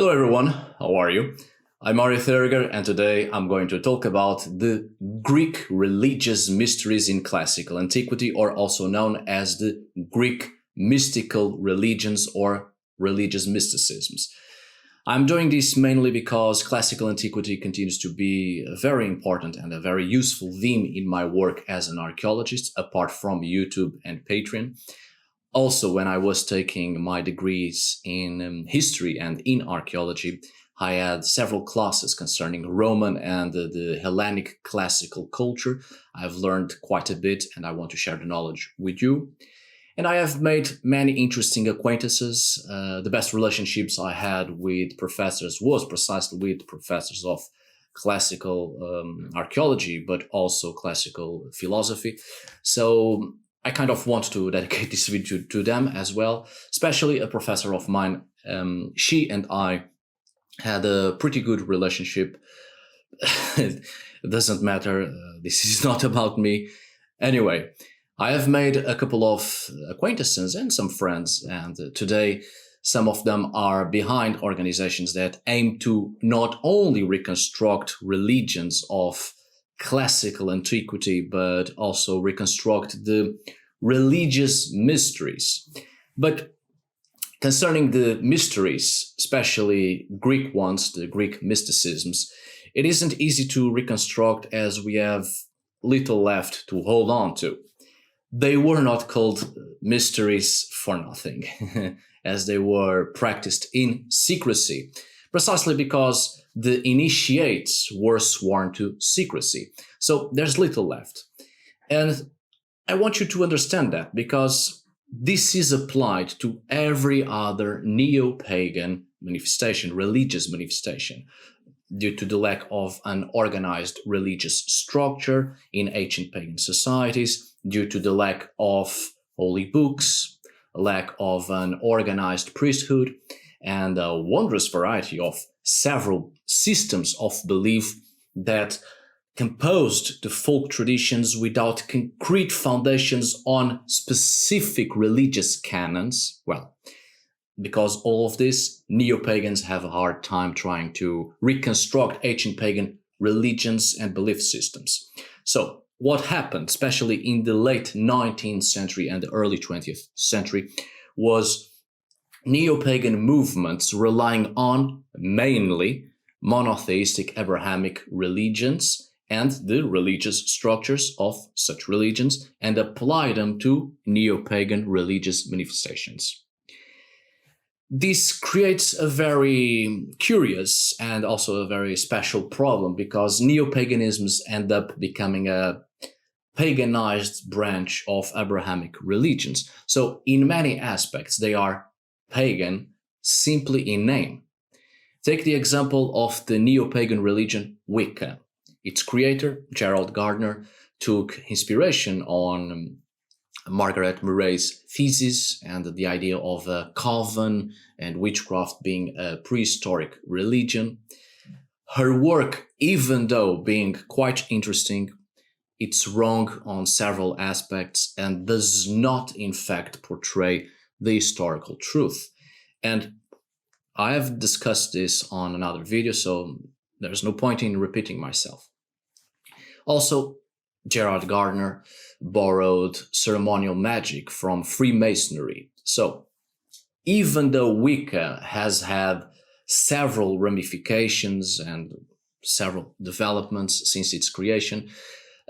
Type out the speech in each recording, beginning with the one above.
Hello everyone, how are you? I'm Mario Thurger, and today I'm going to talk about the Greek religious mysteries in classical antiquity, or also known as the Greek mystical religions or religious mysticisms. I'm doing this mainly because classical antiquity continues to be a very important and a very useful theme in my work as an archaeologist, apart from YouTube and Patreon. Also, when I was taking my degrees in history and in archaeology, I had several classes concerning Roman and the Hellenic classical culture. I've learned quite a bit and I want to share the knowledge with you. And I have made many interesting acquaintances. The best relationships I had with professors was precisely with professors of classical archaeology, but also classical philosophy. So I kind of want to dedicate this video to them as well, especially a professor of mine. She and I had a pretty good relationship. It doesn't matter. This is not about me. Anyway, I have made a couple of acquaintances and some friends, and today some of them are behind organizations that aim to not only reconstruct religions of classical antiquity, but also reconstruct the religious mysteries. But concerning the mysteries, especially Greek ones, the Greek mysticisms, it isn't easy to reconstruct as we have little left to hold on to. They were not called mysteries for nothing, as they were practiced in secrecy, precisely because the initiates were sworn to secrecy. So there's little left. And I want you to understand that because this is applied to every other neo-pagan manifestation, religious manifestation, due to the lack of an organized religious structure in ancient pagan societies, due to the lack of holy books, lack of an organized priesthood, and a wondrous variety of several systems of belief that composed the folk traditions without concrete foundations on specific religious canons. Well, because all of this, neo-pagans have a hard time trying to reconstruct ancient pagan religions and belief systems. So what happened, especially in the late 19th century and the early 20th century, was neo-pagan movements relying on mainly monotheistic Abrahamic religions and the religious structures of such religions and apply them to neo-pagan religious manifestations. This creates a very curious and also a very special problem because neo-paganisms end up becoming a paganized branch of Abrahamic religions. So in many aspects, they are pagan simply in name. Take the example of the neo-pagan religion Wicca. Its creator, Gerald Gardner, took inspiration on Margaret Murray's thesis and the idea of a coven and witchcraft being a prehistoric religion. Her work, even though being quite interesting, it's wrong on several aspects and does not, in fact, portray the historical truth. And I have discussed this on another video, so there's no point in repeating myself. Also, Gerald Gardner borrowed ceremonial magic from Freemasonry. So, even though Wicca has had several ramifications and several developments since its creation,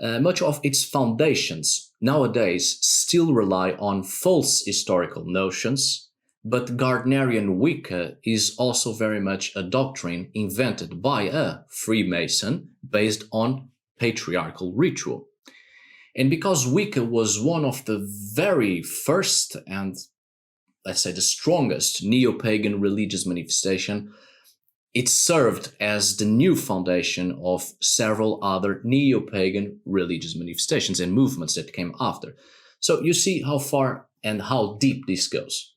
much of its foundations nowadays still rely on false historical notions, but Gardnerian Wicca is also very much a doctrine invented by a Freemason based on patriarchal ritual. And because Wicca was one of the very first and, let's say, the strongest neo-pagan religious manifestation, it served as the new foundation of several other neo-pagan religious manifestations and movements that came after. So you see how far and how deep this goes.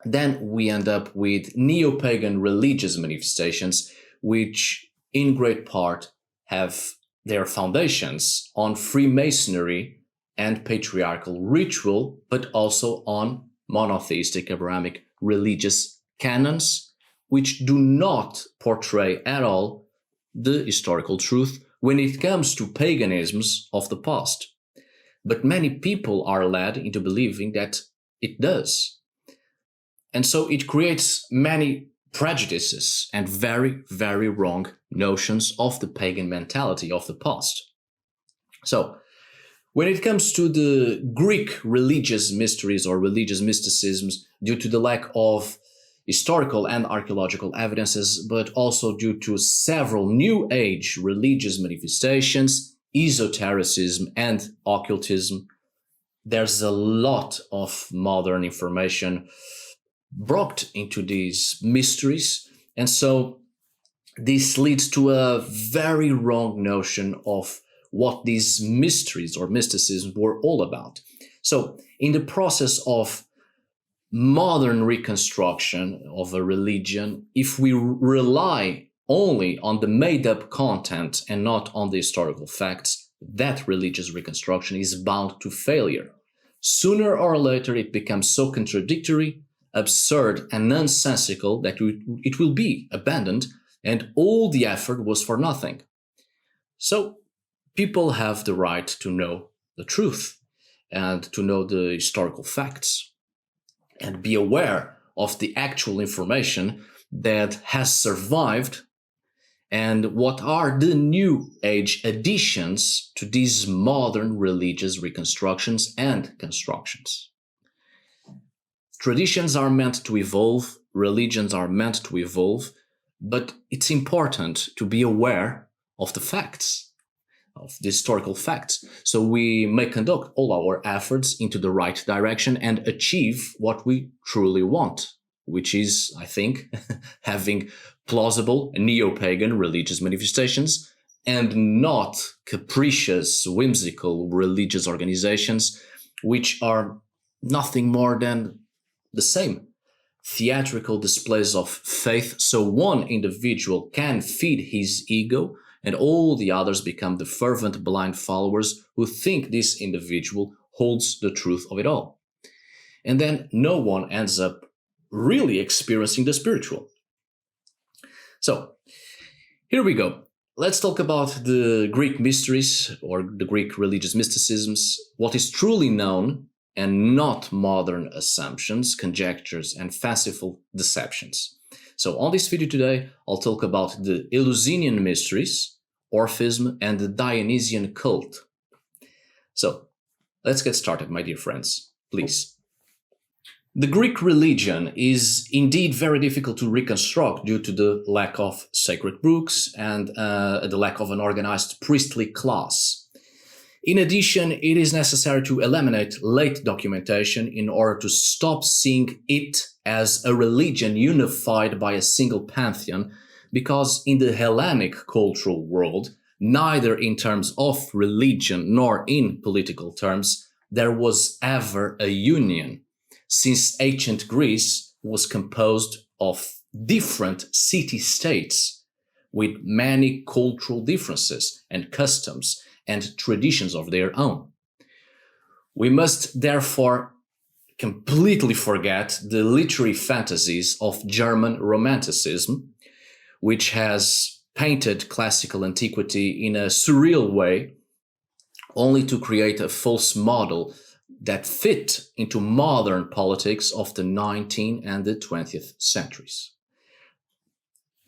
Then we end up with neo-pagan religious manifestations, which in great part have their foundations on Freemasonry and patriarchal ritual, but also on monotheistic Abrahamic religious canons which do not portray at all the historical truth when it comes to paganisms of the past. But many people are led into believing that it does. And so it creates many prejudices and very, very wrong notions of the pagan mentality of the past. So, when it comes to the Greek religious mysteries or religious mysticisms, due to the lack of historical and archaeological evidences, but also due to several New Age religious manifestations, esotericism, and occultism, there's a lot of modern information brought into these mysteries. And so this leads to a very wrong notion of what these mysteries or mysticism were all about. So in the process of modern reconstruction of a religion, if we rely only on the made-up content and not on the historical facts, that religious reconstruction is bound to failure. Sooner or later, it becomes so contradictory, absurd, and nonsensical that it will be abandoned, and all the effort was for nothing. So people have the right to know the truth and to know the historical facts and be aware of the actual information that has survived and what are the new age additions to these modern religious reconstructions and constructions. Traditions are meant to evolve, religions are meant to evolve, but it's important to be aware of the facts, of the historical facts, so we may conduct all our efforts into the right direction and achieve what we truly want, which is, I think, having plausible neo-pagan religious manifestations and not capricious, whimsical religious organizations, which are nothing more than the same theatrical displays of faith, so one individual can feed his ego and all the others become the fervent blind followers who think this individual holds the truth of it all. And then no one ends up really experiencing the spiritual. So, here we go. Let's talk about the Greek mysteries or the Greek religious mysticisms, what is truly known and not modern assumptions, conjectures, and fanciful deceptions. So on this video today, I'll talk about the Eleusinian Mysteries, Orphism, and the Dionysian Cult. So let's get started, my dear friends, please. The Greek religion is indeed very difficult to reconstruct due to the lack of sacred books and the lack of an organized priestly class. In addition, it is necessary to eliminate late documentation in order to stop seeing it as a religion unified by a single pantheon, because in the Hellenic cultural world, neither in terms of religion nor in political terms, there was ever a union, since ancient Greece was composed of different city-states with many cultural differences and customs and traditions of their own. We must therefore completely forget the literary fantasies of German Romanticism, which has painted classical antiquity in a surreal way, only to create a false model that fit into modern politics of the 19th and the 20th centuries.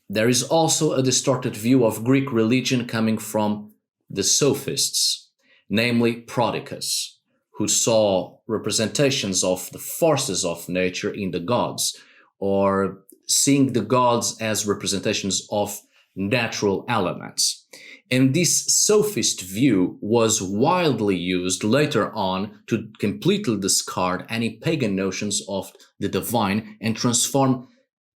There is also a distorted view of Greek religion coming from the sophists, namely Prodicus, who saw representations of the forces of nature in the gods, or seeing the gods as representations of natural elements. And this sophist view was widely used later on to completely discard any pagan notions of the divine and transform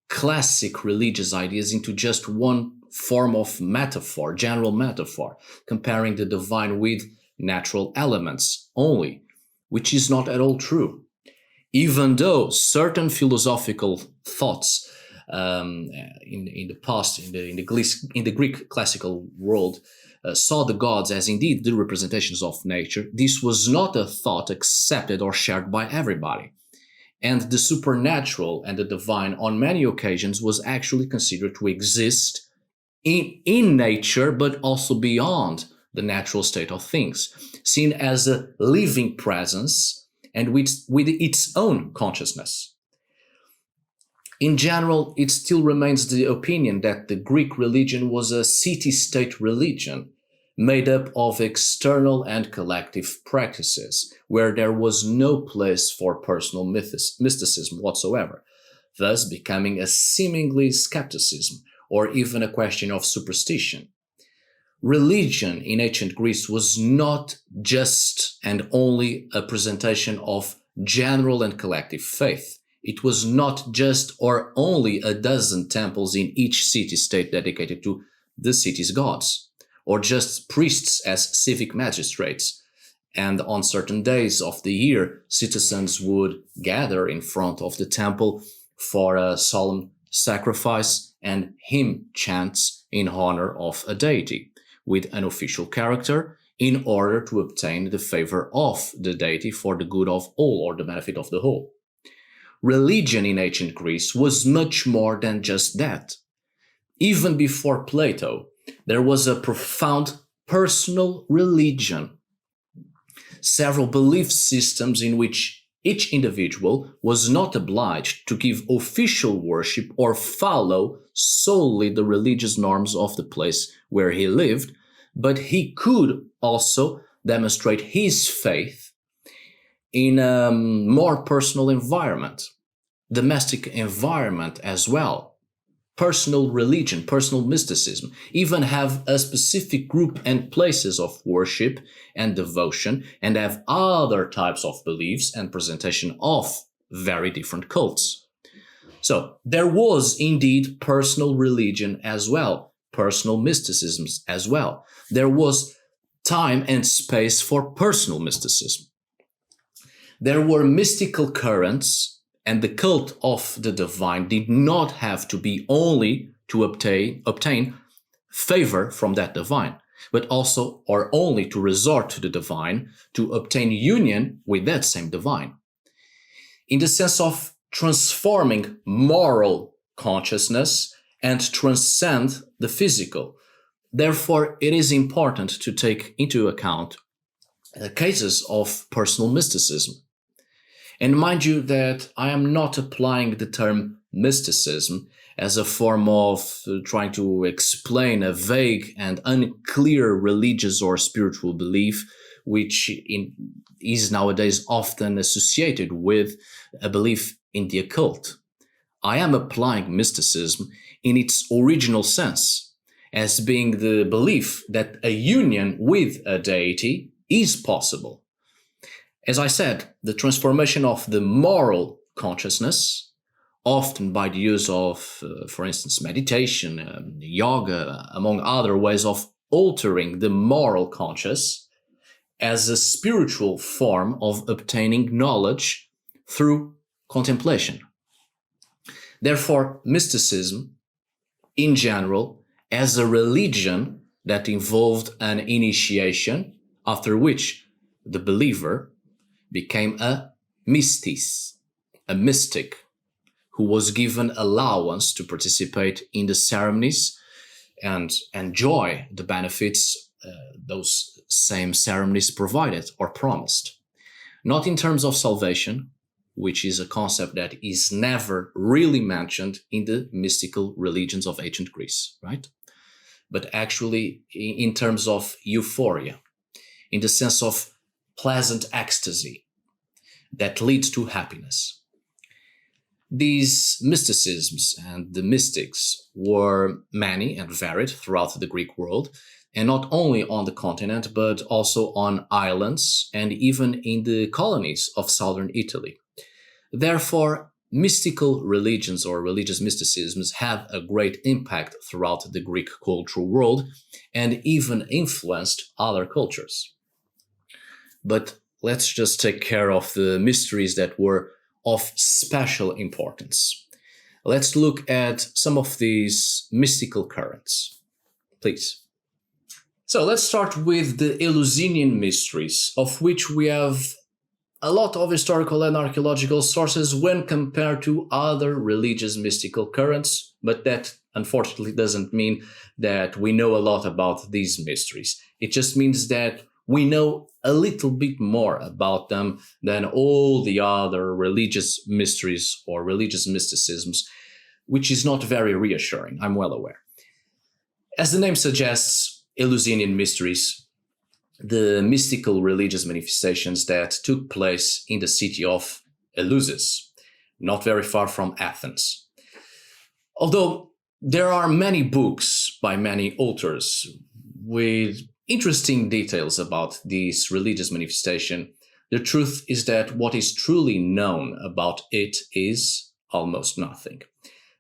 classic religious ideas into just one form of metaphor, general metaphor, comparing the divine with natural elements only, which is not at all true. Even though certain philosophical thoughts in the past, in the Greek classical world, saw the gods as indeed the representations of nature, this was not a thought accepted or shared by everybody. and the supernatural and the divine on many occasions was actually considered to exist in nature, but also beyond the natural state of things, seen as a living presence and with its own consciousness. In general, it still remains the opinion that the Greek religion was a city-state religion made up of external and collective practices, where there was no place for personal mysticism whatsoever, thus becoming a seemingly skepticism or even a question of superstition. Religion in ancient Greece was not just and only a presentation of general and collective faith. It was not just or only a dozen temples in each city-state dedicated to the city's gods, or just priests as civic magistrates. And on certain days of the year, citizens would gather in front of the temple for a solemn sacrifice and hymn chants in honor of a deity, with an official character, in order to obtain the favor of the deity for the good of all or the benefit of the whole. Religion in ancient Greece was much more than just that. Even before Plato, there was a profound personal religion, several belief systems in which each individual was not obliged to give official worship or follow solely the religious norms of the place where he lived, but he could also demonstrate his faith in a more personal environment, domestic environment as well, personal religion, personal mysticism, even have a specific group and places of worship and devotion, and have other types of beliefs and presentation of very different cults. So there was indeed personal religion as well, personal mysticisms as well. There was time and space for personal mysticism. There were mystical currents, and the cult of the divine did not have to be only to obtain favor from that divine, but also or only to resort to the divine to obtain union with that same divine. In the sense of transforming moral consciousness and transcend the physical. Therefore, it is important to take into account cases of personal mysticism. And mind you that I am not applying the term mysticism as a form of trying to explain a vague and unclear religious or spiritual belief, which is nowadays often associated with a belief in the occult. I am applying mysticism in its original sense, as being the belief that a union with a deity is possible. As I said, the transformation of the moral consciousness, often by the use of, for instance, meditation, yoga, among other ways of altering the moral conscious, as a spiritual form of obtaining knowledge through contemplation. Therefore, mysticism, in general, as a religion that involved an initiation, after which the believer became a mystis, a mystic, who was given allowance to participate in the ceremonies and enjoy the benefits those same ceremonies provided or promised. Not in terms of salvation, which is a concept that is never really mentioned in the mystical religions of ancient Greece, right? But actually in terms of euphoria, in the sense of pleasant ecstasy that leads to happiness. These mysticisms and the mystics were many and varied throughout the Greek world, and not only on the continent, but also on islands and even in the colonies of southern Italy. Therefore, mystical religions or religious mysticisms had a great impact throughout the Greek cultural world and even influenced other cultures. But let's just take care of the mysteries that were of special importance. Let's look at some of these mystical currents, please. So let's start with the Eleusinian Mysteries, of which we have a lot of historical and archaeological sources when compared to other religious mystical currents, but that unfortunately doesn't mean that we know a lot about these mysteries. It just means that we know a little bit more about them than all the other religious mysteries or religious mysticisms, which is not very reassuring, I'm well aware. As the name suggests, Eleusinian Mysteries, the mystical religious manifestations that took place in the city of Eleusis, not very far from Athens. Although there are many books by many authors with interesting details about this religious manifestation, the truth is that what is truly known about it is almost nothing.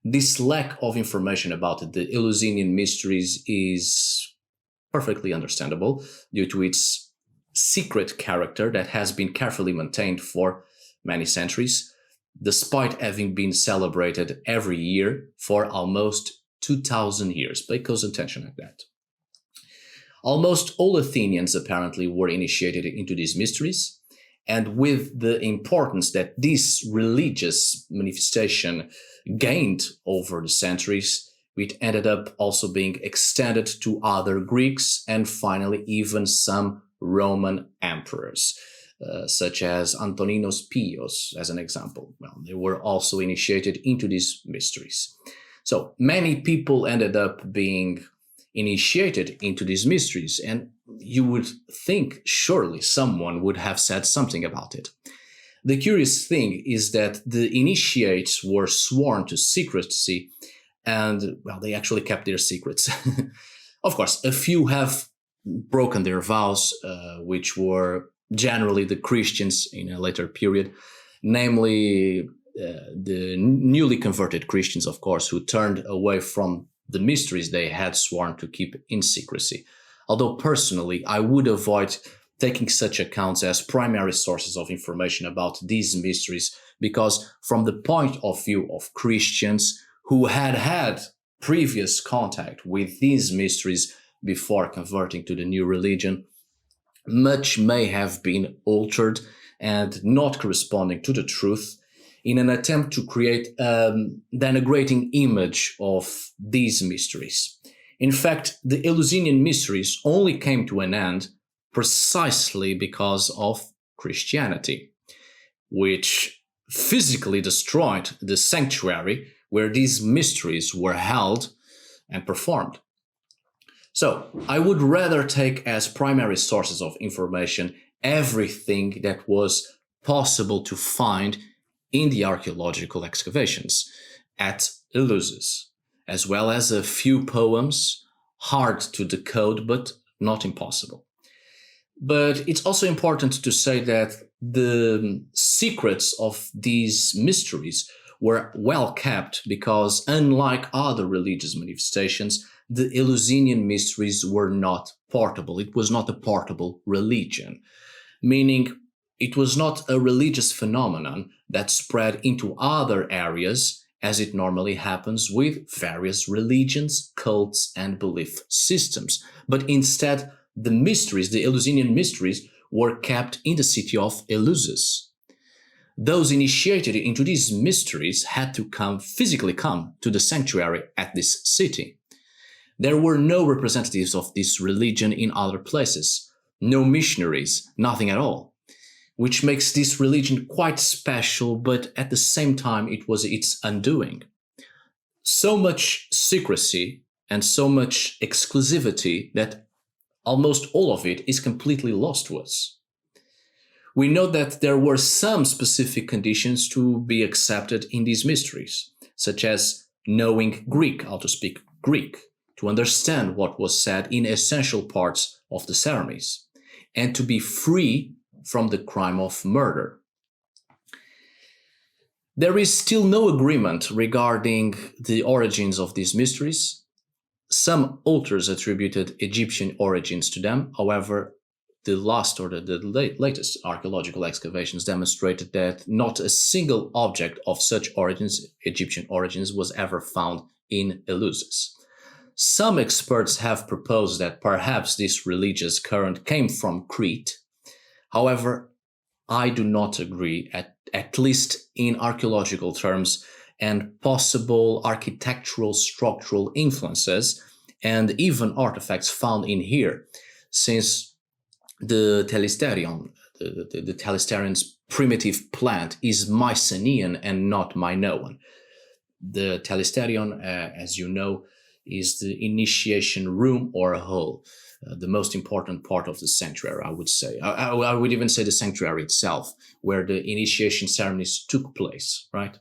This lack of information about the Eleusinian Mysteries is perfectly understandable due to its secret character that has been carefully maintained for many centuries, despite having been celebrated every year for almost 2,000 years. Pay close attention at that. Almost all Athenians apparently were initiated into these mysteries, and with the importance that this religious manifestation gained over the centuries, it ended up also being extended to other Greeks and finally even some Roman emperors, such as Antoninus Pius, as an example. Well, they were also initiated into these mysteries. So many people ended up being initiated into these mysteries, and you would think surely someone would have said something about it. The curious thing is that the initiates were sworn to secrecy, and well, they actually kept their secrets. Of course, a few have broken their vows, which were generally the Christians in a later period, namely the newly converted Christians, of course, who turned away from the mysteries they had sworn to keep in secrecy. Although personally, I would avoid taking such accounts as primary sources of information about these mysteries, because from the point of view of Christians who had previous contact with these mysteries before converting to the new religion, much may have been altered and not corresponding to the truth in an attempt to create a denigrating image of these mysteries. In fact, the Eleusinian Mysteries only came to an end precisely because of Christianity, which physically destroyed the sanctuary where these mysteries were held and performed. So I would rather take as primary sources of information everything that was possible to find in the archaeological excavations at Eleusis, as well as a few poems, hard to decode but not impossible. But it's also important to say that the secrets of these mysteries were well kept because, unlike other religious manifestations, the Eleusinian Mysteries were not portable. It was not a portable religion, meaning it was not a religious phenomenon that spread into other areas as it normally happens with various religions, cults, and belief systems. But instead, the mysteries, the Eleusinian Mysteries, were kept in the city of Eleusis. Those initiated into these mysteries had to physically come to the sanctuary at this city. There were no representatives of this religion in other places, no missionaries, nothing at all, which makes this religion quite special, but at the same time it was its undoing. So much secrecy and so much exclusivity that almost all of it is completely lost to us. We know that there were some specific conditions to be accepted in these mysteries, such as knowing Greek, how to speak Greek, to understand what was said in essential parts of the ceremonies, and to be free from the crime of murder. There is still no agreement regarding the origins of these mysteries. Some authors attributed Egyptian origins to them. However, the latest archaeological excavations demonstrated that not a single object of such origins, Egyptian origins, was ever found in Eleusis. Some experts have proposed that perhaps this religious current came from Crete. However, I do not agree, at least in archaeological terms, and possible architectural structural influences and even artifacts found in here, since the Telesterion, the Telesterian's primitive plant is Mycenaean and not Minoan. The Telesterion, as you know, is the initiation room or hall, the most important part of the sanctuary, I would say. I would even say the sanctuary itself, where the initiation ceremonies took place, right?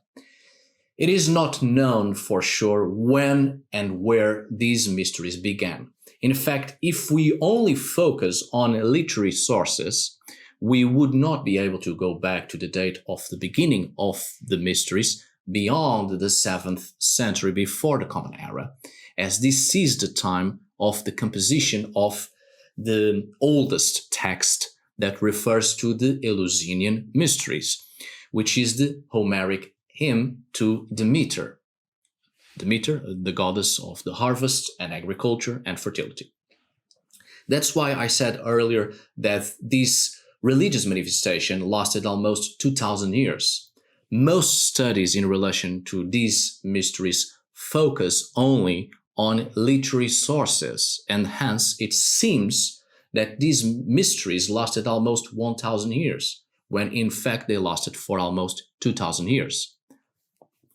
It is not known for sure when and where these mysteries began. In fact, if we only focus on literary sources, we would not be able to go back to the date of the beginning of the mysteries beyond the 7th century before the Common Era, as this is the time of the composition of the oldest text that refers to the Eleusinian Mysteries, which is the Homeric hymn to Demeter. Demeter, the goddess of the harvest and agriculture and fertility. That's why I said earlier that this religious manifestation lasted almost 2,000 years. Most studies in relation to these mysteries focus only on literary sources, and hence it seems that these mysteries lasted almost 1,000 years, when in fact they lasted for almost 2,000 years.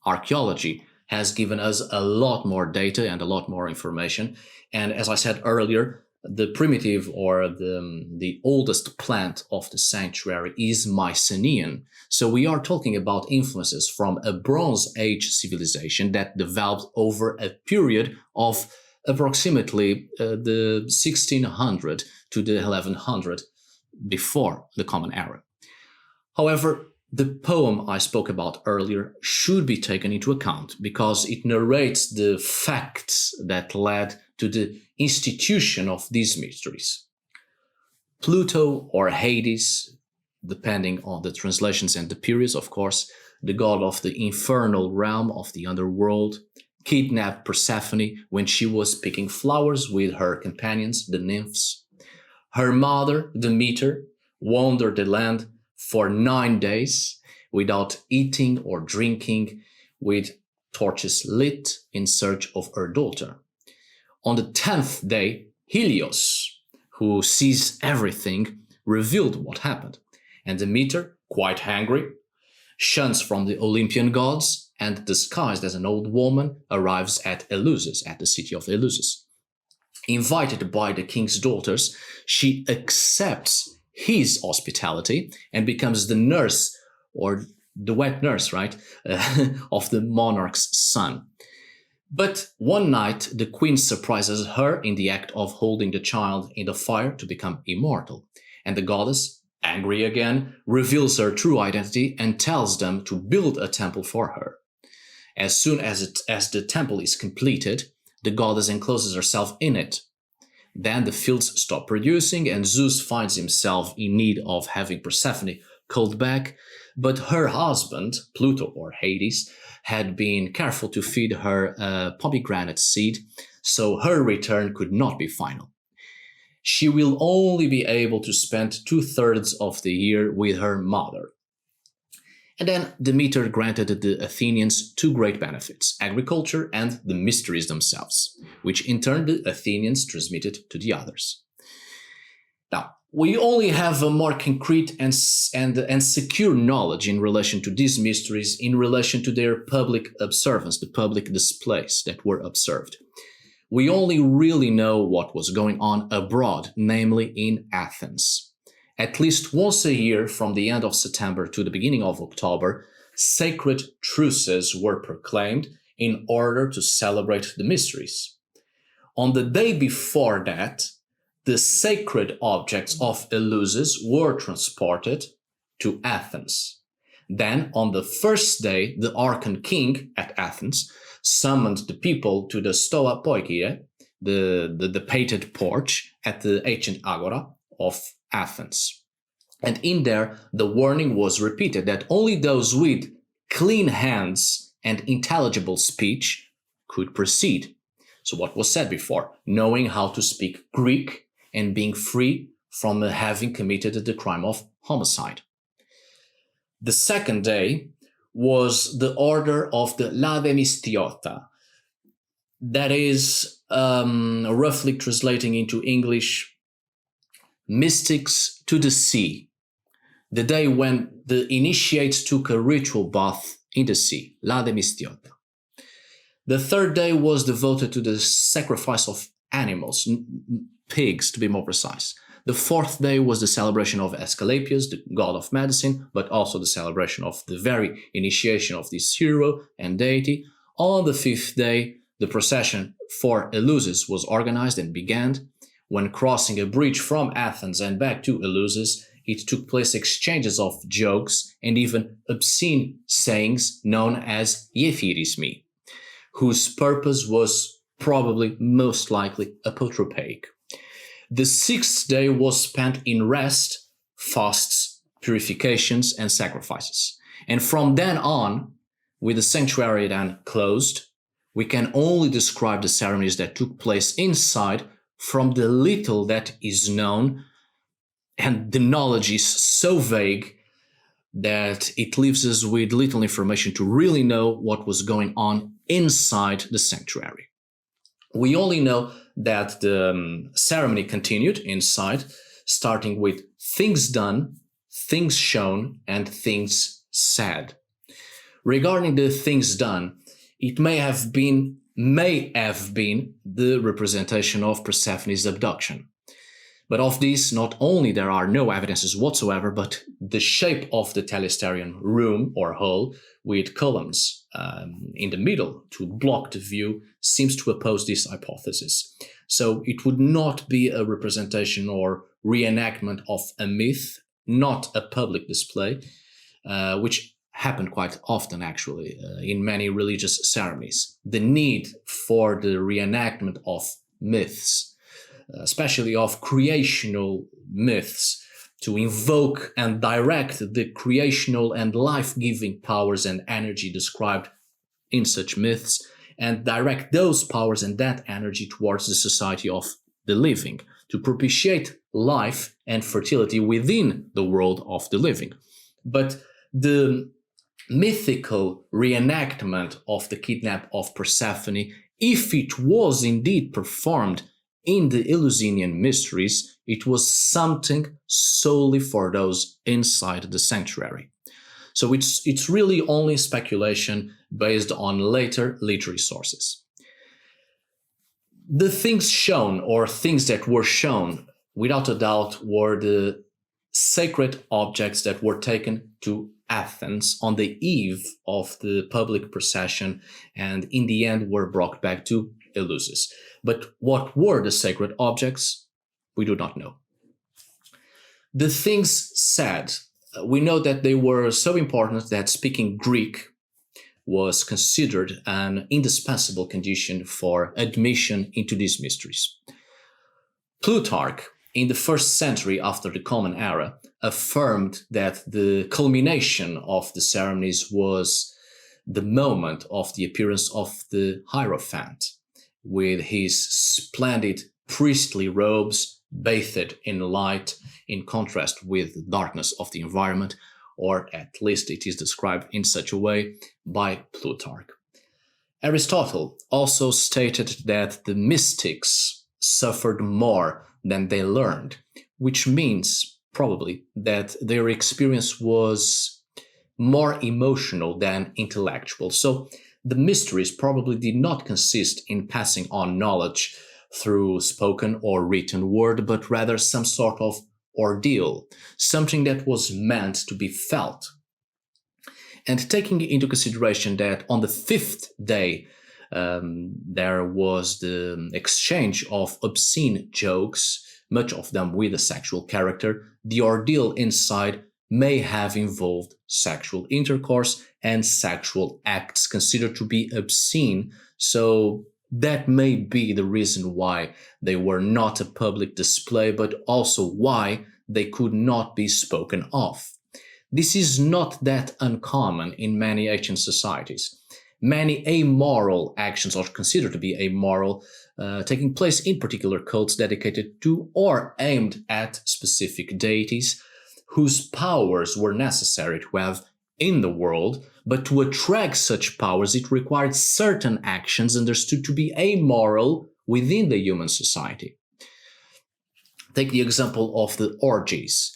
Archaeology has given us a lot more data and a lot more information. And as I said earlier, the primitive or the oldest plant of the sanctuary is Mycenaean. So we are talking about influences from a Bronze Age civilization that developed over a period of approximately the 1600 to the 1100 before the Common Era. However, the poem I spoke about earlier should be taken into account because it narrates the facts that led to the institution of these mysteries. Pluto or Hades, depending on the translations and the periods, of course, the god of the infernal realm of the underworld, kidnapped Persephone when she was picking flowers with her companions, the nymphs. Her mother, Demeter, wandered the land for 9 days without eating or drinking, with torches lit in search of her daughter. On the 10th day, Helios, who sees everything, revealed what happened. And Demeter, quite angry, shuns from the Olympian gods and, disguised as an old woman, arrives at Eleusis, at the city of Eleusis. Invited by the king's daughters, she accepts his hospitality and becomes the nurse, or the wet nurse, right, of the monarch's son. But one night, the queen surprises her in the act of holding the child in the fire to become immortal. And the goddess, angry again, reveals her true identity and tells them to build a temple for her. As soon as the temple is completed, the goddess encloses herself in it. Then the fields stop producing and Zeus finds himself in need of having Persephone called back, but her husband, Pluto or Hades, had been careful to feed her pomegranate seed, so her return could not be final. She will only be able to spend 2/3 of the year with her mother. And then Demeter granted the Athenians two great benefits, agriculture and the mysteries themselves, which in turn the Athenians transmitted to the others. Now, we only have a more concrete and secure knowledge in relation to these mysteries in relation to their public observance, the public displays that were observed. We only really know what was going on abroad, namely in Athens. At least once a year, from the end of September to the beginning of October, sacred truces were proclaimed in order to celebrate the mysteries. On the day before that, the sacred objects of Eleusis were transported to Athens. Then, on the first day, the Archon King at Athens summoned the people to the Stoa Poikire, the painted porch at the ancient agora of Athens. And in there, the warning was repeated that only those with clean hands and intelligible speech could proceed. So what was said before, knowing how to speak Greek and being free from having committed the crime of homicide. The second day was the order of the Lavemistiota. That is, roughly translating into English, mystics to the sea. The day when the initiates took a ritual bath in the sea, Lavemistiota. The third day was devoted to the sacrifice of animals, pigs to be more precise. The fourth day was the celebration of Asclepius, the god of medicine, but also the celebration of the very initiation of this hero and deity. On the fifth day, the procession for Eleusis was organized and began. When crossing a bridge from Athens and back to Eleusis, it took place exchanges of jokes and even obscene sayings known as Eupherismi, whose purpose was probably most likely apotropaic. The sixth day was spent in rest, fasts, purifications, and sacrifices. And from then on, with the sanctuary then closed, we can only describe the ceremonies that took place inside from the little that is known, and the knowledge is so vague that it leaves us with little information to really know what was going on inside the sanctuary. We only know that the ceremony continued inside, starting with things done, things shown, and things said. Regarding the things done, it may have been the representation of Persephone's abduction. But of this, not only there are no evidences whatsoever, but the shape of the telesterian room or hall with columns in the middle to block the view seems to oppose this hypothesis. So it would not be a representation or reenactment of a myth, not a public display, which happened quite often actually in many religious ceremonies. The need for the reenactment of myths, especially of creational myths, to invoke and direct the creational and life-giving powers and energy described in such myths, and direct those powers and that energy towards the society of the living, to propitiate life and fertility within the world of the living. But the mythical reenactment of the kidnap of Persephone, if it was indeed performed in the Eleusinian Mysteries, it was something solely for those inside the sanctuary. So it's really only speculation based on later literary sources. The things shown, or things that were shown, without a doubt, were the sacred objects that were taken to Athens on the eve of the public procession and in the end were brought back to Eleusis. But what were the sacred objects? We do not know. The things said, we know that they were so important that speaking Greek was considered an indispensable condition for admission into these mysteries. Plutarch, in the 1st century after the Common Era, affirmed that the culmination of the ceremonies was the moment of the appearance of the Hierophant, with his splendid priestly robes bathed in light, in contrast with the darkness of the environment, or at least it is described in such a way by Plutarch. Aristotle also stated that the mystics suffered more than they learned, which means probably that their experience was more emotional than intellectual. So the mysteries probably did not consist in passing on knowledge through spoken or written word, but rather some sort of ordeal, something that was meant to be felt. And taking into consideration that on the 5th day, there was the exchange of obscene jokes, much of them with a sexual character, the ordeal inside may have involved sexual intercourse and sexual acts considered to be obscene, so that may be the reason why they were not a public display, but also why they could not be spoken of. This is not that uncommon in many ancient societies. Many amoral actions are considered to be amoral, taking place in particular cults dedicated to or aimed at specific deities whose powers were necessary to have in the world, but to attract such powers, it required certain actions understood to be amoral within the human society. Take the example of the orgies.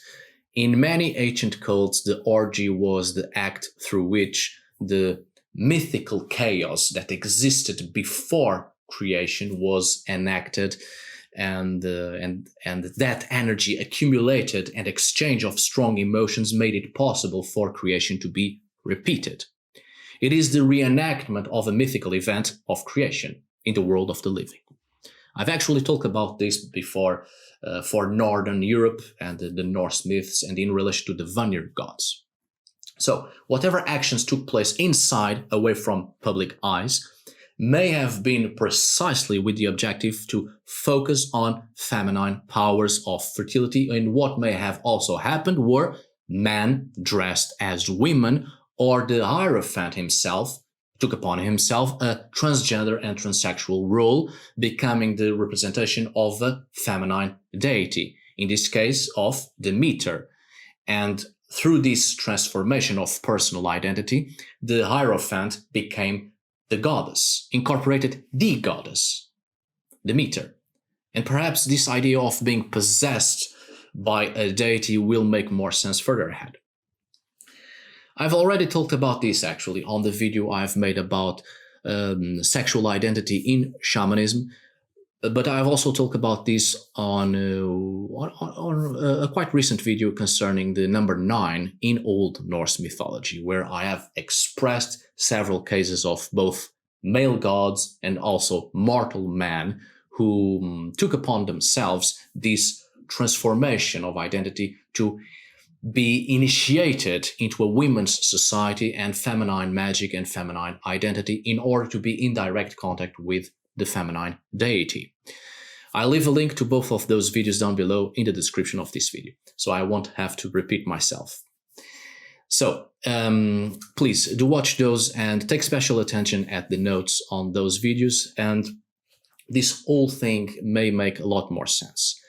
In many ancient cults, the orgy was the act through which the mythical chaos that existed before creation was enacted, and that energy accumulated and exchange of strong emotions made it possible for creation to be repeated. It is the reenactment of a mythical event of creation in the world of the living. I've actually talked about this before for Northern Europe and the Norse myths and in relation to the Vanir gods. So whatever actions took place inside, away from public eyes, may have been precisely with the objective to focus on feminine powers of fertility, and what may have also happened were men dressed as women, or the Hierophant himself took upon himself a transgender and transsexual role, becoming the representation of a feminine deity, in this case of Demeter. And through this transformation of personal identity, the Hierophant became the goddess, incorporated the goddess, Demeter. And perhaps this idea of being possessed by a deity will make more sense further ahead. I've already talked about this actually on the video I've made about sexual identity in shamanism, but I've also talked about this on a quite recent video concerning the number 9 in Old Norse mythology, where I have expressed several cases of both male gods and also mortal men who took upon themselves this transformation of identity to be initiated into a women's society and feminine magic and feminine identity in order to be in direct contact with the feminine deity. I'll leave a link to both of those videos down below in the description of this video, so I won't have to repeat myself. So please do watch those and take special attention at the notes on those videos, and this whole thing may make a lot more sense.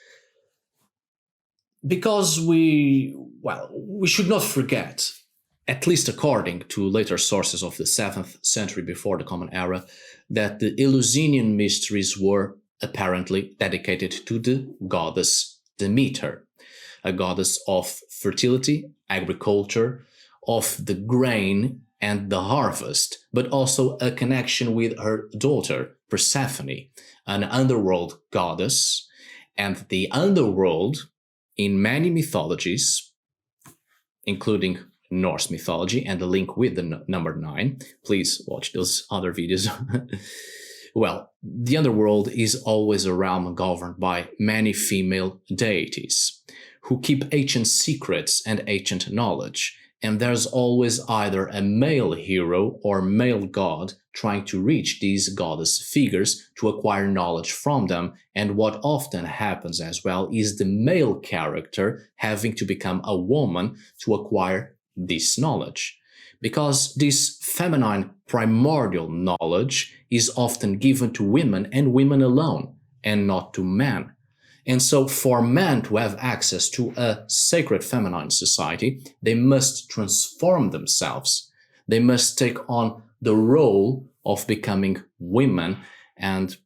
Because we should not forget, at least according to later sources of the 7th century before the Common Era, that the Eleusinian Mysteries were apparently dedicated to the goddess Demeter, a goddess of fertility, agriculture, of the grain and the harvest, but also a connection with her daughter, Persephone, an underworld goddess. And the underworld, in many mythologies, including Norse mythology and the link with the number 9, please watch those other videos. Well, the underworld is always a realm governed by many female deities who keep ancient secrets and ancient knowledge, and there's always either a male hero or male god trying to reach these goddess figures to acquire knowledge from them, and what often happens as well is the male character having to become a woman to acquire this knowledge, because this feminine primordial knowledge is often given to women and women alone, and not to men. And so for men to have access to a sacred feminine society, they must transform themselves. They must take on the role of becoming women and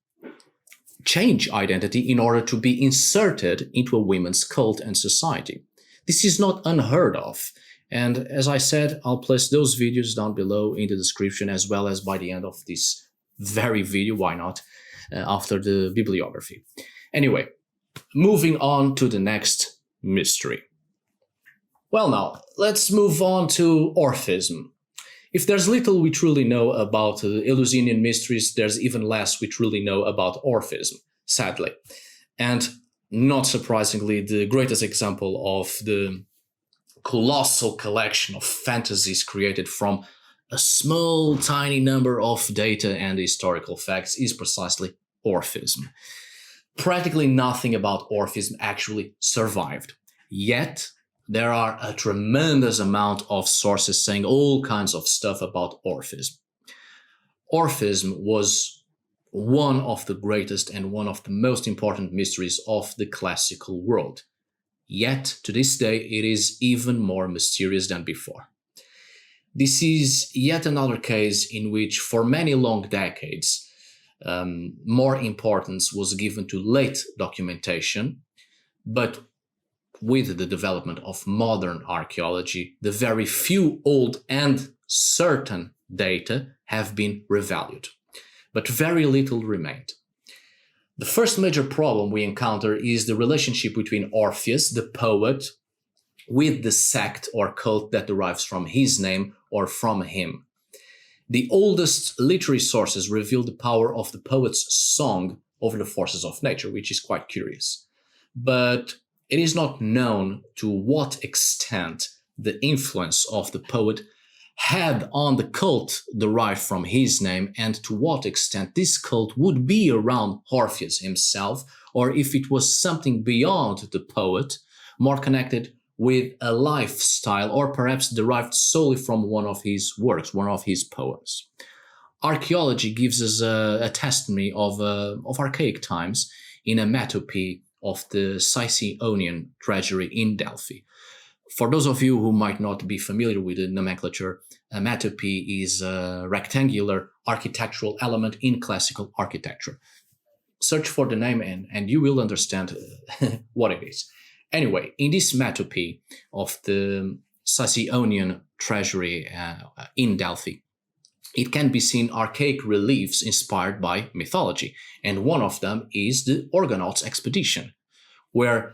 change identity in order to be inserted into a women's cult and society. This is not unheard of. And as I said, I'll place those videos down below in the description, as well as by the end of this very video, why not, after the bibliography. Anyway, moving on to the next mystery. Well now, let's move on to Orphism. If there's little we truly know about the Eleusinian Mysteries, there's even less we truly know about Orphism, sadly. And not surprisingly, the greatest example of the colossal collection of fantasies created from a small, tiny number of data and historical facts is precisely Orphism. Practically nothing about Orphism actually survived. Yet, there are a tremendous amount of sources saying all kinds of stuff about Orphism. Orphism was one of the greatest and one of the most important mysteries of the classical world. Yet, to this day, it is even more mysterious than before. This is yet another case in which, for many long decades, more importance was given to late documentation, but with the development of modern archaeology, the very few old and certain data have been revalued, but very little remained. The first major problem we encounter is the relationship between Orpheus, the poet, with the sect or cult that derives from his name or from him. The oldest literary sources reveal the power of the poet's song over the forces of nature, which is quite curious. But it is not known to what extent the influence of the poet had on the cult derived from his name, and to what extent this cult would be around Orpheus himself, or if it was something beyond the poet, more connected with a lifestyle, or perhaps derived solely from one of his works, one of his poems. Archaeology gives us a testimony of archaic times in a metopy of the Sicyonian treasury in Delphi. For those of you who might not be familiar with the nomenclature, a metopy is a rectangular architectural element in classical architecture. Search for the name and you will understand what it is. Anyway, in this metopy of the Sicyonian treasury in Delphi, it can be seen archaic reliefs inspired by mythology, and one of them is the Argonauts expedition, where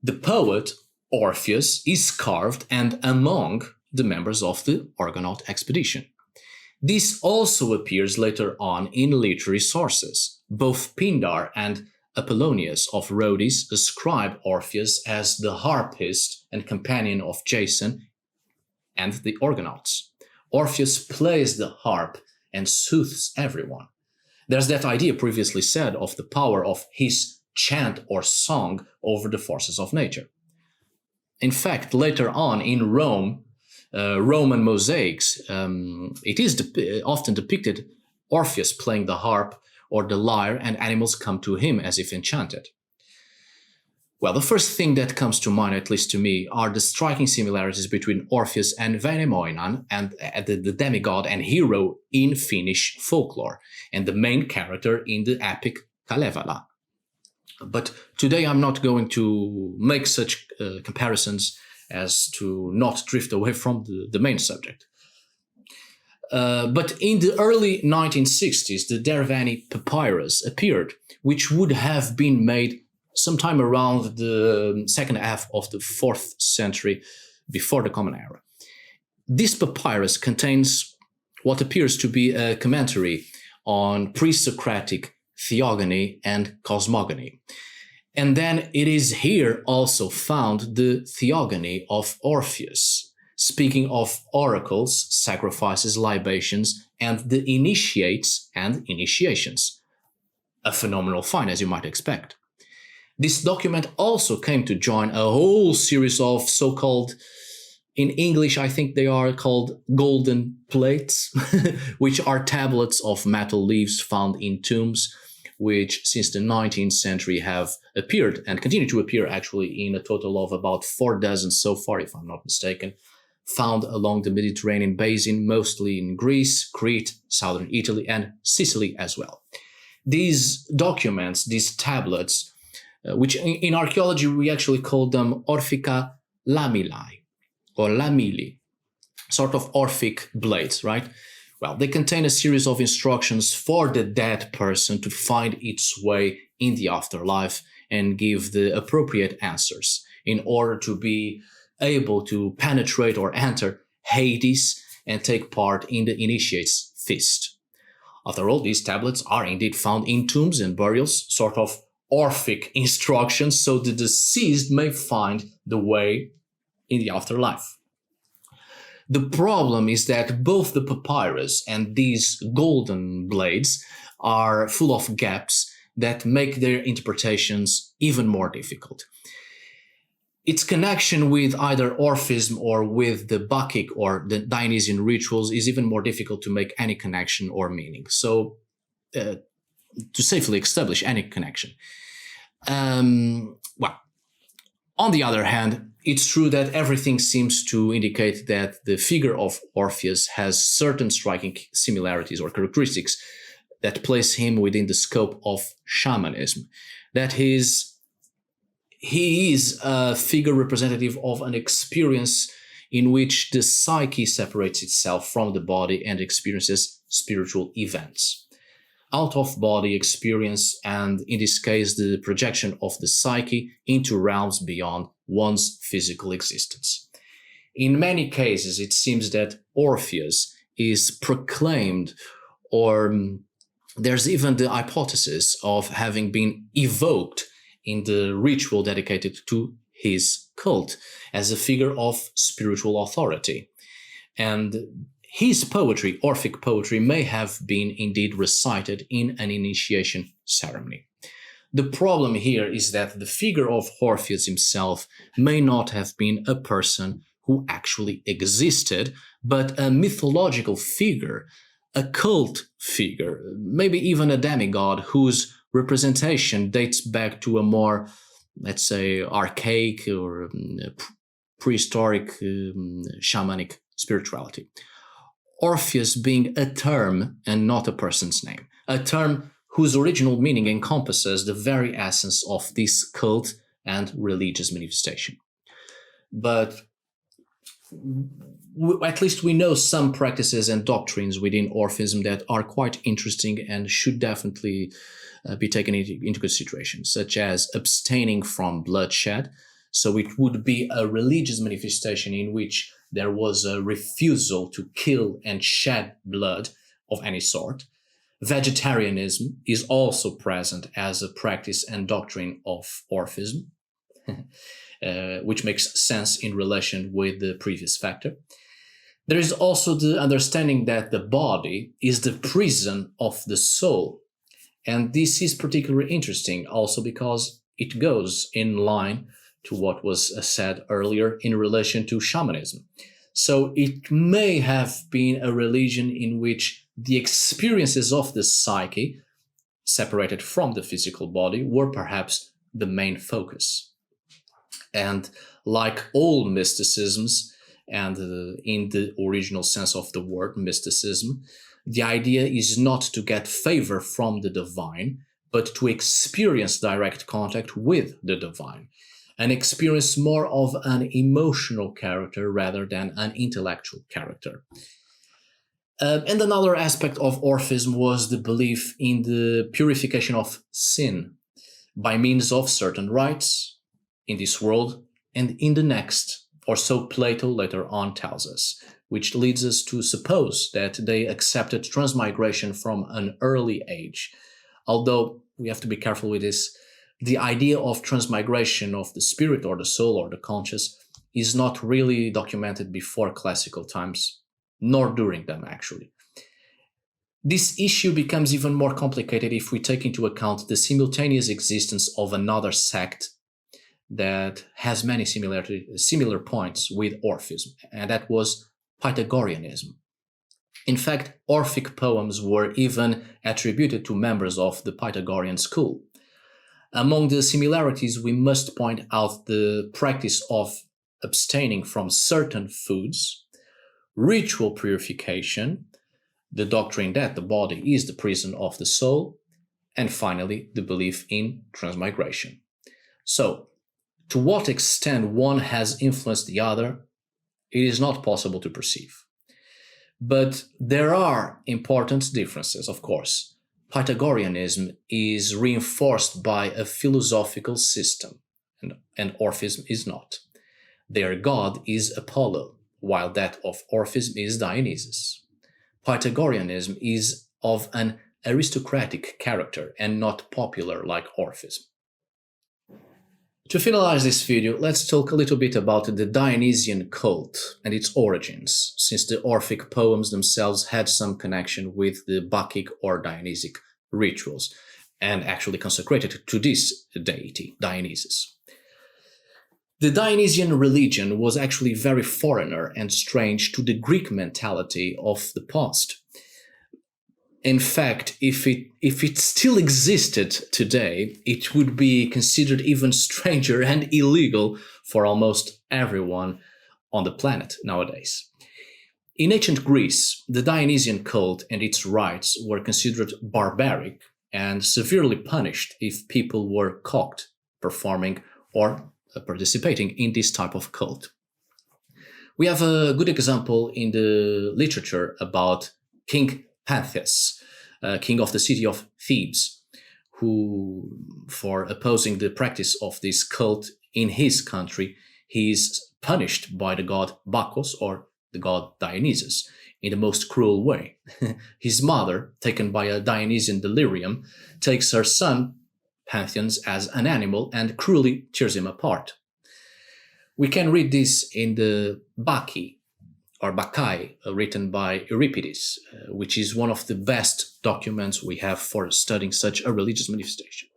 the poet Orpheus is carved and among the members of the Argonaut expedition. This also appears later on in literary sources. Both Pindar and Apollonius of Rhodes ascribe Orpheus as the harpist and companion of Jason and the Argonauts. Orpheus plays the harp and soothes everyone. There's that idea previously said of the power of his chant or song over the forces of nature. In fact, later on in Rome, Roman mosaics, it is often depicted Orpheus playing the harp or the lyre, and animals come to him as if enchanted. Well, the first thing that comes to mind, at least to me, are the striking similarities between Orpheus and Wainamoinen, and the demigod and hero in Finnish folklore, and the main character in the epic Kalevala. But today I'm not going to make such comparisons as to not drift away from the main subject. But in the early 1960s, the Dervani papyrus appeared, which would have been made sometime around the second half of the 4th century before the Common Era. This papyrus contains what appears to be a commentary on pre-Socratic theogony and cosmogony. And then it is here also found the theogony of Orpheus, speaking of oracles, sacrifices, libations, and the initiates and initiations. A phenomenal find, as you might expect. This document also came to join a whole series of so-called, in English, I think they are called golden plates, which are tablets of metal leaves found in tombs, which since the 19th century have appeared and continue to appear actually in a total of about 4 dozen so far, if I'm not mistaken, found along the Mediterranean basin, mostly in Greece, Crete, southern Italy, and Sicily as well. These documents, these tablets, which in archaeology we actually call them Orphica lamilae, or lamili, sort of Orphic blades, right? Well, they contain a series of instructions for the dead person to find its way in the afterlife and give the appropriate answers in order to be able to penetrate or enter Hades and take part in the initiate's feast. After all, these tablets are indeed found in tombs and burials, sort of Orphic instructions, so the deceased may find the way in the afterlife. The problem is that both the papyrus and these golden blades are full of gaps that make their interpretations even more difficult. Its connection with either Orphism or with the Bacchic or the Dionysian rituals is even more difficult to make any connection or meaning. So, to safely establish any connection. Well, On the other hand, it's true that everything seems to indicate that the figure of Orpheus has certain striking similarities or characteristics that place him within the scope of shamanism. That he is a figure representative of an experience in which the psyche separates itself from the body and experiences spiritual events. Out-of-body experience, and in this case, the projection of the psyche into realms beyond one's physical existence. In many cases, it seems that Orpheus is proclaimed, or there's even the hypothesis of having been evoked in the ritual dedicated to his cult as a figure of spiritual authority. And his poetry, Orphic poetry, may have been indeed recited in an initiation ceremony. The problem here is that the figure of Orpheus himself may not have been a person who actually existed, but a mythological figure, a cult figure, maybe even a demigod whose representation dates back to a more, let's say, archaic or prehistoric shamanic spirituality. Orpheus being a term and not a person's name, a term whose original meaning encompasses the very essence of this cult and religious manifestation. But at least we know some practices and doctrines within Orphism that are quite interesting and should definitely be taken into consideration, such as abstaining from bloodshed. So it would be a religious manifestation in which there was a refusal to kill and shed blood of any sort. Vegetarianism is also present as a practice and doctrine of Orphism, which makes sense in relation with the previous factor. There is also the understanding that the body is the prison of the soul. And this is particularly interesting also because it goes in line to what was said earlier in relation to shamanism. So it may have been a religion in which the experiences of the psyche, separated from the physical body, were perhaps the main focus. And like all mysticisms, and in the original sense of the word mysticism, the idea is not to get favor from the divine, but to experience direct contact with the divine, and experience more of an emotional character rather than an intellectual character. And another aspect of Orphism was the belief in the purification of sin by means of certain rites in this world and in the next, or so Plato later on tells us, which leads us to suppose that they accepted transmigration from an early age. Although we have to be careful with this, the idea of transmigration of the spirit or the soul or the conscious is not really documented before classical times, nor during them actually. This issue becomes even more complicated if we take into account the simultaneous existence of another sect that has many similar points with Orphism, and that was Pythagoreanism. In fact, Orphic poems were even attributed to members of the Pythagorean school. Among the similarities, we must point out the practice of abstaining from certain foods, ritual purification, the doctrine that the body is the prison of the soul, and finally, the belief in transmigration. So, to what extent one has influenced the other, it is not possible to perceive. But there are important differences, of course. Pythagoreanism is reinforced by a philosophical system, and Orphism is not. Their god is Apollo, while that of Orphism is Dionysus. Pythagoreanism is of an aristocratic character and not popular like Orphism. To finalize this video, let's talk a little bit about the Dionysian cult and its origins, since the Orphic poems themselves had some connection with the Bacchic or Dionysic rituals, and actually consecrated to this deity, Dionysus. The Dionysian religion was actually very foreigner and strange to the Greek mentality of the past. In fact, if it still existed today, it would be considered even stranger and illegal for almost everyone on the planet nowadays. In ancient Greece, the Dionysian cult and its rites were considered barbaric and severely punished if people were caught performing or participating in this type of cult. We have a good example in the literature about King Pantheus, king of the city of Thebes, who, for opposing the practice of this cult in his country, he is punished by the god Bacchus or the god Dionysus in the most cruel way. His mother, taken by a Dionysian delirium, takes her son, Pantheus, as an animal and cruelly tears him apart. We can read this in the Bacchae, or Bacchae, written by Euripides, which is one of the best documents we have for studying such a religious manifestation.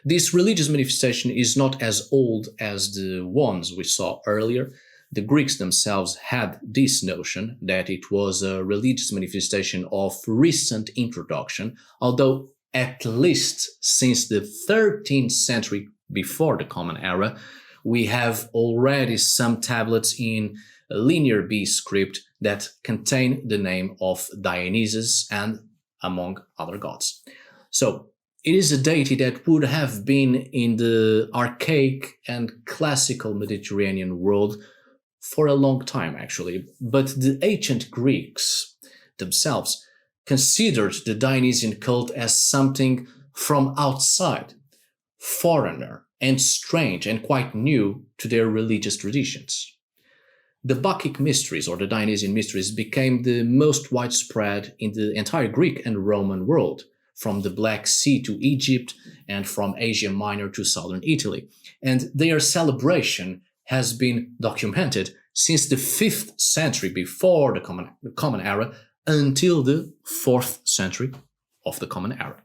This religious manifestation is not as old as the ones we saw earlier. The Greeks themselves had this notion that it was a religious manifestation of recent introduction, although at least since the 13th century before the Common Era, we have already some tablets in Linear B script that contain the name of Dionysus and among other gods. So it is a deity that would have been in the archaic and classical Mediterranean world for a long time, actually. But the ancient Greeks themselves considered the Dionysian cult as something from outside, foreigner, and strange and quite new to their religious traditions. The Bacchic mysteries, or the Dionysian mysteries, became the most widespread in the entire Greek and Roman world, from the Black Sea to Egypt and from Asia Minor to southern Italy. And their celebration has been documented since the 5th century before the Common Era until the 4th century of the Common Era.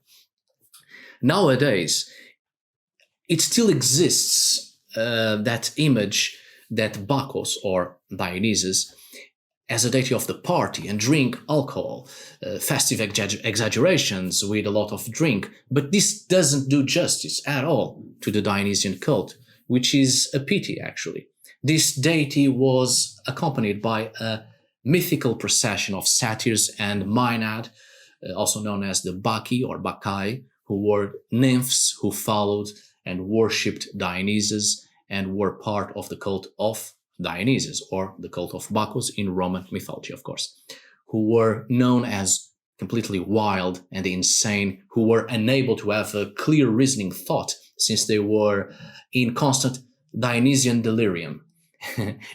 Nowadays, it still exists, that image that Bacchus or Dionysus as a deity of the party and drink alcohol, festive exaggerations with a lot of drink. But this doesn't do justice at all to the Dionysian cult, which is a pity, actually. This deity was accompanied by a mythical procession of satyrs and Maenad, also known as the Bacchae or Bacchae, who were nymphs who followed and worshipped Dionysus and were part of the cult of Dionysus, or the cult of Bacchus in Roman mythology, of course, who were known as completely wild and insane, who were unable to have a clear reasoning thought since they were in constant Dionysian delirium.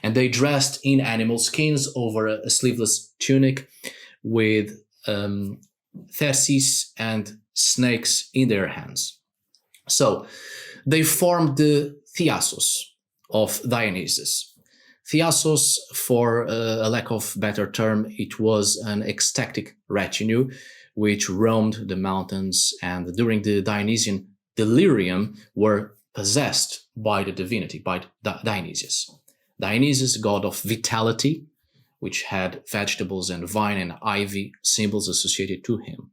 And they dressed in animal skins over a sleeveless tunic with therses and snakes in their hands. So they formed the Thiassos of Dionysus. Thiassos, for a lack of better term, it was an ecstatic retinue which roamed the mountains and during the Dionysian delirium were possessed by the divinity, by Dionysus. Dionysus, god of vitality, which had vegetables and vine and ivy symbols associated to him.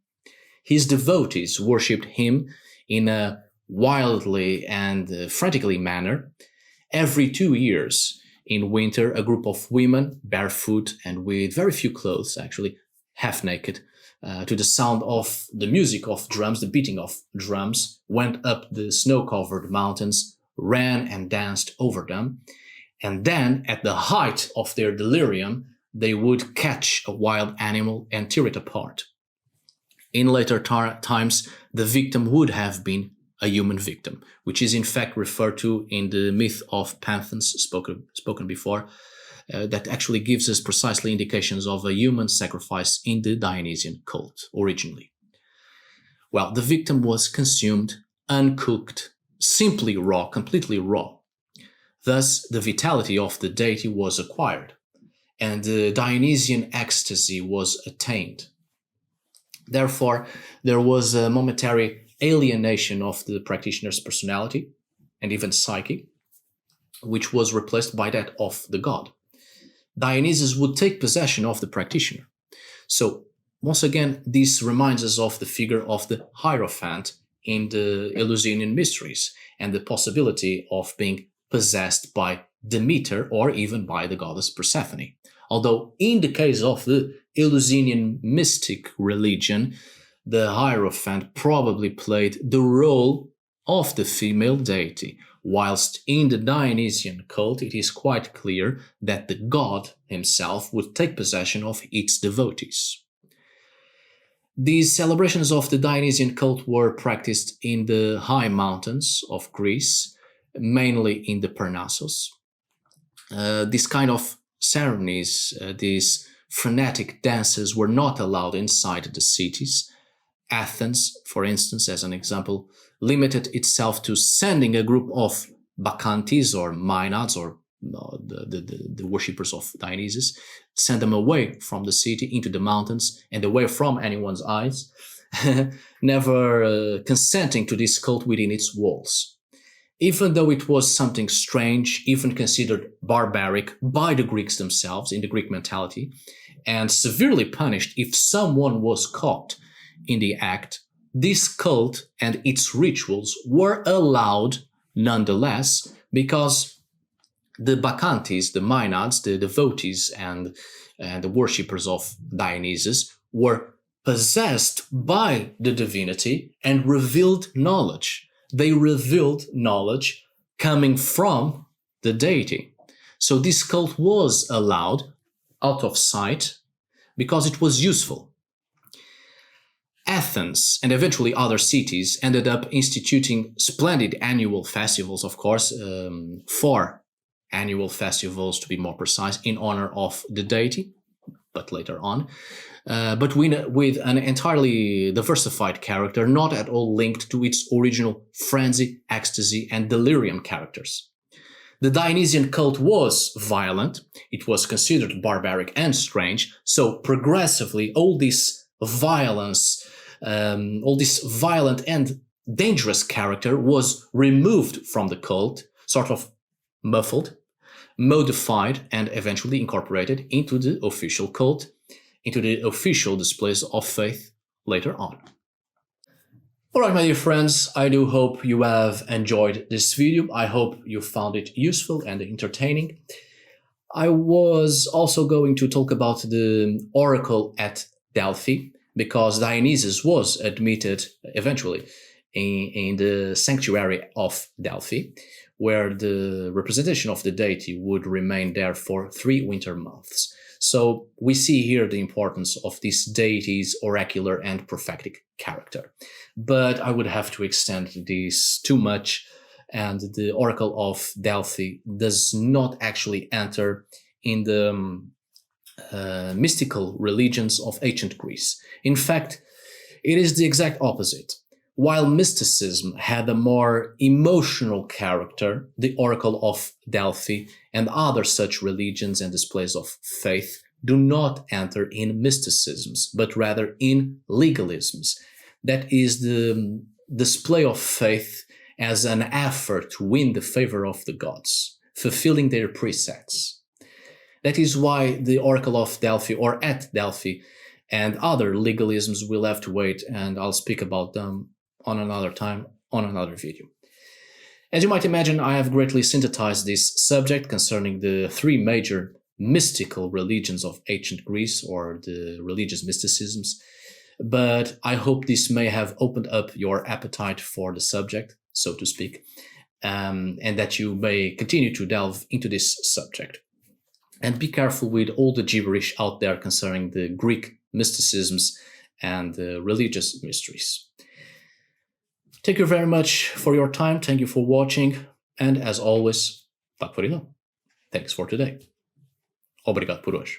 His devotees worshipped him in a wildly and frantically manner. Every 2 years, in winter, a group of women, barefoot and with very few clothes, actually, half naked, to the sound of the music of drums, the beating of drums, went up the snow-covered mountains, ran and danced over them. And then, at the height of their delirium, they would catch a wild animal and tear it apart. In later times, the victim would have been a human victim, which is in fact referred to in the myth of Pantheus spoken before, that actually gives us precisely indications of a human sacrifice in the Dionysian cult originally. Well, the victim was consumed, uncooked, simply raw, completely raw. Thus, the vitality of the deity was acquired, and the Dionysian ecstasy was attained. Therefore, there was a momentary alienation of the practitioner's personality and even psyche, which was replaced by that of the god. Dionysus would take possession of the practitioner. So once again, this reminds us of the figure of the Hierophant in the Eleusinian Mysteries and the possibility of being possessed by Demeter or even by the goddess Persephone. Although in the case of the Eleusinian mystic religion, the Hierophant probably played the role of the female deity, whilst in the Dionysian cult it is quite clear that the god himself would take possession of its devotees. These celebrations of the Dionysian cult were practiced in the high mountains of Greece, mainly in the Parnassus. This kind of ceremonies, these frenetic dances were not allowed inside the cities. Athens, for instance, as an example, limited itself to sending a group of bacchantes or maenads, or the worshippers of Dionysus, send them away from the city into the mountains and away from anyone's eyes, never consenting to this cult within its walls. Even though it was something strange, even considered barbaric by the Greeks themselves in the Greek mentality, and severely punished if someone was caught in the act, this cult and its rituals were allowed nonetheless, because the bacchantes, the maenads, the devotees, and the worshippers of Dionysus were possessed by the divinity and revealed knowledge. They revealed knowledge coming from the deity. So this cult was allowed out of sight because it was useful. Athens and eventually other cities ended up instituting splendid annual festivals, of course, 4 annual festivals to be more precise, in honor of the deity, but later on, but with an entirely diversified character, not at all linked to its original frenzy, ecstasy, and delirium characters. The Dionysian cult was violent, it was considered barbaric and strange, so progressively all this violence, all this violent and dangerous character was removed from the cult, sort of muffled, modified, and eventually incorporated into the official cult, into the official displays of faith later on. Alright, my dear friends, I do hope you have enjoyed this video. I hope you found it useful and entertaining. I was also going to talk about the oracle at Delphi, because Dionysus was admitted eventually in the sanctuary of Delphi, where the representation of the deity would remain there for 3 winter months. So we see here the importance of this deity's oracular and prophetic character. But I would have to extend this too much, and the oracle of Delphi does not actually enter in the mystical religions of ancient Greece. In fact, it is the exact opposite. While mysticism had a more emotional character, the oracle of Delphi and other such religions and displays of faith do not enter in mysticisms, but rather in legalisms. That is the display of faith as an effort to win the favor of the gods, fulfilling their precepts. That is why the oracle of Delphi, or at Delphi, and other legalisms will have to wait, and I'll speak about them on another time, on another video. As you might imagine, I have greatly synthesized this subject concerning the 3 major mystical religions of ancient Greece, or the religious mysticisms, but I hope this may have opened up your appetite for the subject, so to speak, and that you may continue to delve into this subject. And be careful with all the gibberish out there concerning the Greek mysticisms and the religious mysteries. Thank you very much for your time. Thank you for watching. And as always, tack för idag. Thanks for today. Obrigado por hoje.